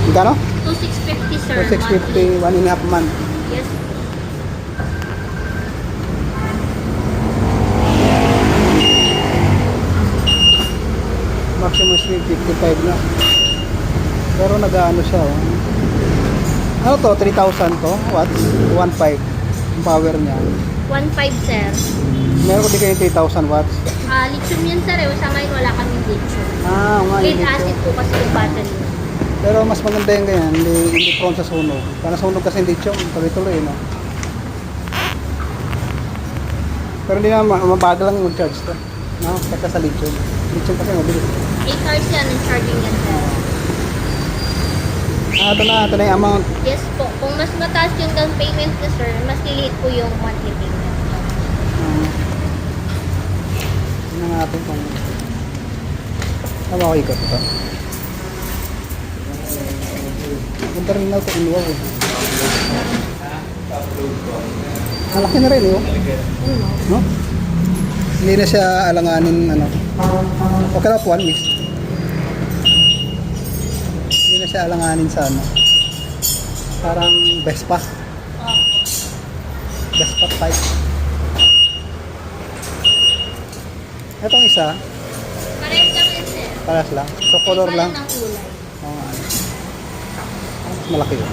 Magkano? 2,650 sir. 650, 1.5 month. Yes. Maximum speed 55 na. Pero nag-ano siya, oh. Ano to? 3,000 to? Watts? 1.5 ang power niya. 1,500 sir. Meron ko din kayo 3,000 watts. Lithium yan sir. Sa ngayon wala kaming lithium. Nga, Lead hindi acid ko. po kasi yung battery. Pero mas maganda yung ganyan, hindi prone sa sunog. Para sunog kasi hindi lithium, tuloy-tuloy, no? Pero hindi na mabagal lang yung charge to. No? Kaya sa lithium. Lithium kasi mabilis. 8 hours yan ang charging yan sir. Ito na yung amount. Yes po. Kung mas mataas yung down payment na sir, mas liliit po yung monthly payment. Tingnan natin kung tama ko ikot ito. Ganda rin na ito in wow eh. Malaki na rin eh. No? Hindi na siya alanganin ano. Okay lang po, mix. Hindi na siya alanganin sa ano. Parang Vespa. Vespa type. Itong isa, Parehas lang yan sir. paras lang. So color Iba lang. ng kulay. Mas malaki yun.